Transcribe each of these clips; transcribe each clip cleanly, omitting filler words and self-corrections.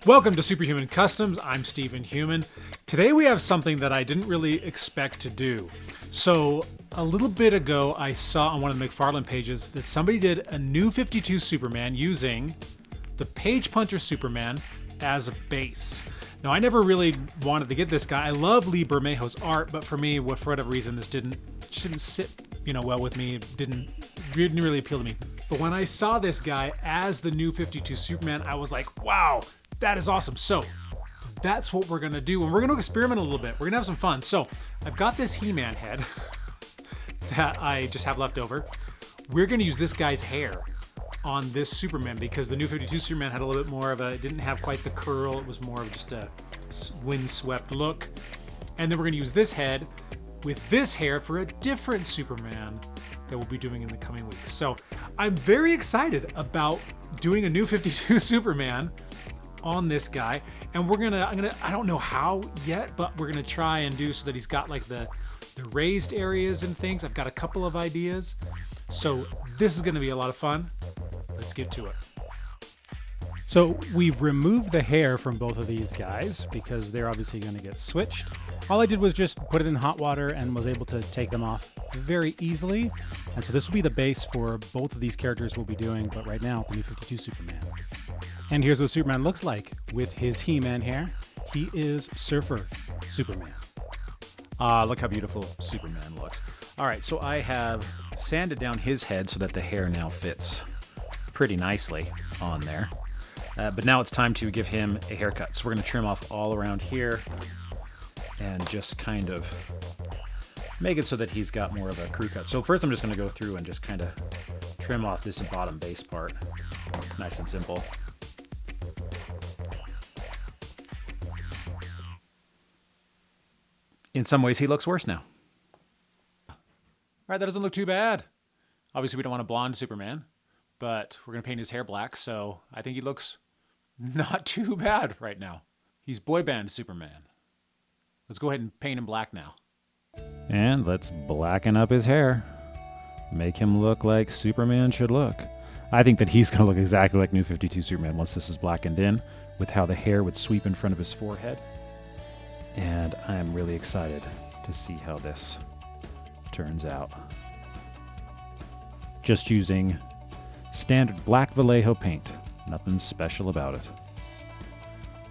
Welcome to Superhuman Customs. I'm Stephen Human. Today we have something that I didn't really expect to do. So a little bit ago I saw on one of the McFarlane pages that somebody did a new 52 Superman using the Page Puncher Superman as a base. Now I never really wanted to get this guy. I love Lee Bermejo's art, but for me, for whatever reason, this didn't sit well with me. It didn't really appeal to me. But when I saw this guy as the new 52 Superman, I was like, wow, that is awesome. So that's what we're gonna do, and we're gonna experiment a little bit. We're gonna have some fun. So I've got this He-Man head that I just have left over. We're gonna use this guy's hair on this Superman because the new 52 Superman had a little bit more of it didn't have quite the curl. It was more of just a windswept look. And then we're gonna use this head with this hair for a different Superman that we'll be doing in the coming weeks. So I'm very excited about doing a new 52 Superman on this guy, and I don't know how yet, but we're gonna try and do so that he's got like the raised areas and things. I've got a couple of ideas, so this is gonna be a lot of fun. Let's get to it. So we've removed the hair from both of these guys because they're obviously going to get switched. All I did was just put it in hot water and was able to take them off very easily. And so this will be the base for both of these characters we'll be doing, but right now, the new 52 Superman. And here's what Superman looks like with his He-Man hair. He is Surfer Superman. Look how beautiful Superman looks. All right, so I have sanded down his head so that the hair now fits pretty nicely on there. But now it's time to give him a haircut. So we're going to trim off all around here and just kind of make it so that he's got more of a crew cut. So first I'm just going to go through and just kind of trim off this bottom base part. Nice and simple. In some ways he looks worse now. All right, that doesn't look too bad. Obviously we don't want a blonde Superman, but we're going to paint his hair black, so I think he looks not too bad right now. He's boy band Superman. Let's go ahead and paint him black now. And let's blacken up his hair. Make him look like Superman should look. I think that he's going to look exactly like New 52 Superman once this is blackened in, with how the hair would sweep in front of his forehead. And I'm really excited to see how this turns out. Just using standard black Vallejo paint. Nothing special about it.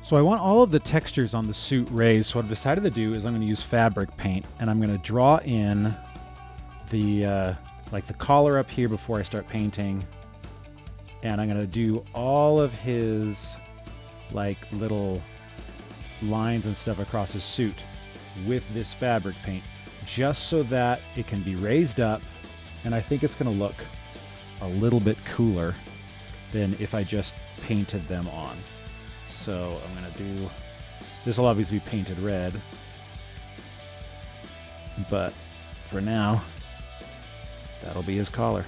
So I want all of the textures on the suit raised, so what I've decided to do is I'm going to use fabric paint, and I'm going to draw in the like the collar up here before I start painting, and I'm going to do all of his like little lines and stuff across his suit with this fabric paint, just so that it can be raised up, and I think it's going to look a little bit cooler than if I just painted them on. So I'm going to do, this will obviously be painted red, but for now, that'll be his collar.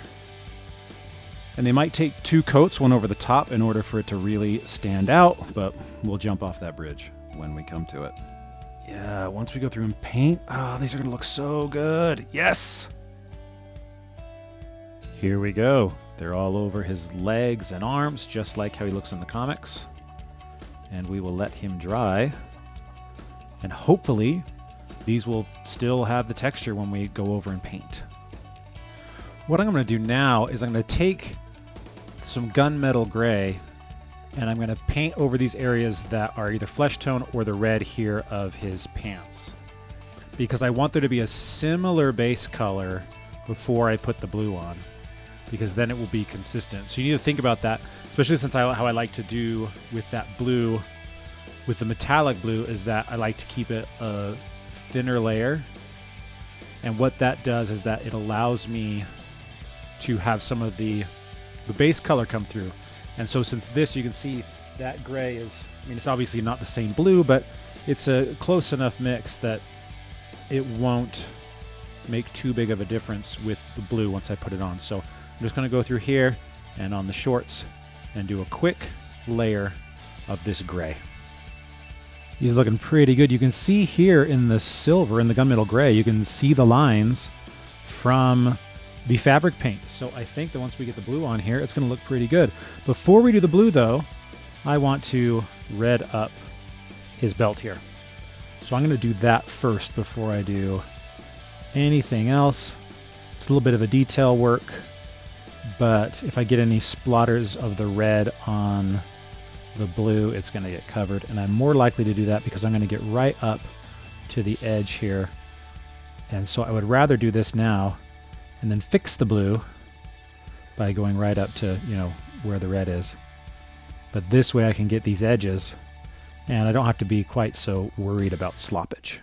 And they might take two coats, one over the top, in order for it to really stand out, but we'll jump off that bridge when we come to it. Yeah, once we go through and paint, these are going to look so good. Yes! Here we go. They're all over his legs and arms, just like how he looks in the comics. And we will let him dry. And hopefully, these will still have the texture when we go over and paint. What I'm going to do now is I'm going to take some gunmetal gray, and I'm going to paint over these areas that are either flesh tone or the red here of his pants. Because I want there to be a similar base color before I put the blue on, because then it will be consistent. So you need to think about that, especially since how I like to do with that blue, with the metallic blue, is that I like to keep it a thinner layer. And what that does is that it allows me to have some of the base color come through. And so since this, you can see that gray is, I mean, it's obviously not the same blue, but it's a close enough mix that it won't make too big of a difference with the blue once I put it on. So I'm just going to go through here and on the shorts and do a quick layer of this gray. He's looking pretty good. You can see here in the silver, in the gunmetal gray, you can see the lines from the fabric paint. So I think that once we get the blue on here, it's going to look pretty good. Before we do the blue, though, I want to red up his belt here. So I'm going to do that first before I do anything else. It's a little bit of a detail work, but if I get any splatters of the red on the blue, it's going to get covered. And I'm more likely to do that because I'm going to get right up to the edge here. And so I would rather do this now and then fix the blue by going right up to, where the red is. But this way I can get these edges and I don't have to be quite so worried about sloppage.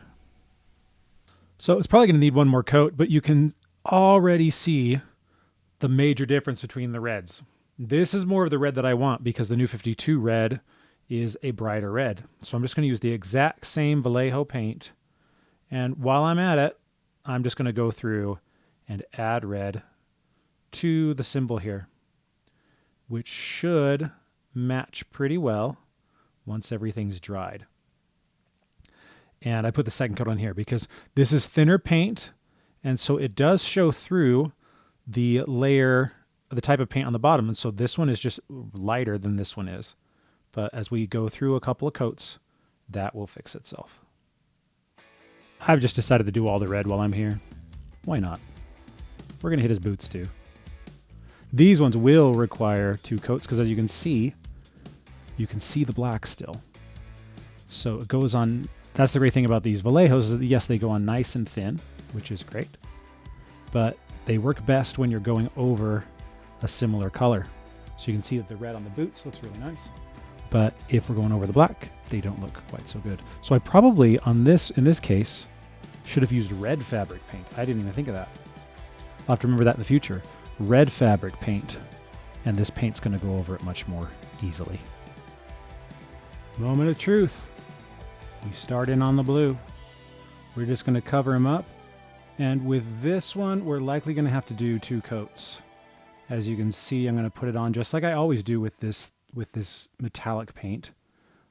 So it's probably going to need one more coat, but you can already see the major difference between the reds. This is more of the red that I want because the new 52 red is a brighter red. So I'm just going to use the exact same Vallejo paint. And while I'm at it, I'm just going to go through and add red to the symbol here, which should match pretty well once everything's dried. And I put the second coat on here because this is thinner paint, and so it does show through the layer, the type of paint on the bottom, and so this one is just lighter than this one is. But as we go through a couple of coats, that will fix itself. I've just decided to do all the red while I'm here. Why not? We're going to hit his boots too. These ones will require 2 coats because as you can see the black still. So it goes on. That's the great thing about these Vallejos is that yes, they go on nice and thin, which is great, but they work best when you're going over a similar color. So you can see that the red on the boots looks really nice, but if we're going over the black, they don't look quite so good. So I probably in this case should have used red fabric paint. I didn't even think of that. I'll have to remember that in the future. Red fabric paint, and this paint's going to go over it much more easily. Moment of truth. We start in on the blue. We're just going to cover him up. And with this one, we're likely going to have to do 2 coats. As you can see, I'm going to put it on just like I always do with this metallic paint.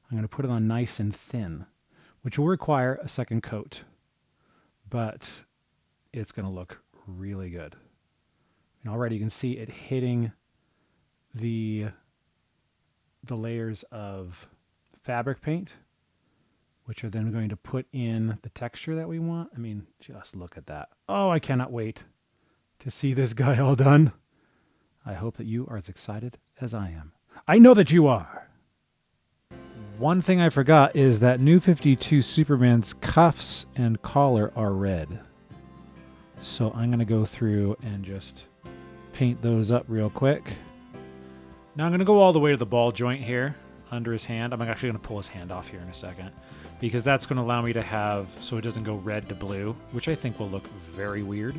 I'm going to put it on nice and thin, which will require a second coat. But it's going to look really good. And already you can see it hitting the layers of fabric paint, which are then going to put in the texture that we want. I mean, just look at that. Oh, I cannot wait to see this guy all done. I hope that you are as excited as I am. I know that you are. One thing I forgot is that New 52 Superman's cuffs and collar are red. So I'm going to go through and just paint those up real quick. Now I'm going to go all the way to the ball joint here under his hand. I'm actually going to pull his hand off here in a second because that's going to allow me to have so it doesn't go red to blue, which I think will look very weird.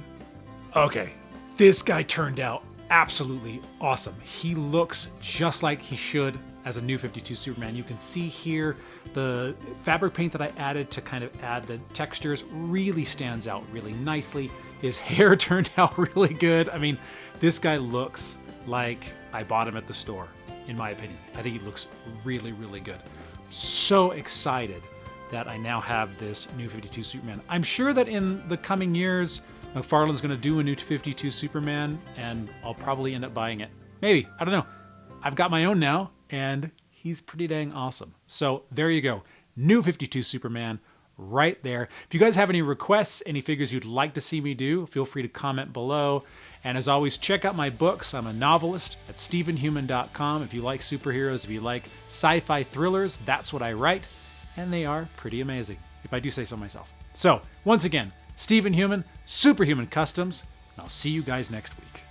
Okay, this guy turned out absolutely awesome. He looks just like he should as a New 52 Superman. You can see here the fabric paint that I added to kind of add the textures really stands out really nicely. His hair turned out really good. I mean, this guy looks like I bought him at the store, in my opinion. I think he looks really, really good. So excited that I now have this New 52 Superman. I'm sure that in the coming years, McFarlane's going to do a New 52 Superman, and I'll probably end up buying it. Maybe. I don't know. I've got my own now, and he's pretty dang awesome. So there you go. New 52 Superman right there. If you guys have any requests, any figures you'd like to see me do, feel free to comment below. And as always, check out my books. I'm a novelist at StephenHuman.com. If you like superheroes, if you like sci-fi thrillers, that's what I write. And they are pretty amazing, if I do say so myself. So, once again, Stephen Human, Superhuman Customs, and I'll see you guys next week.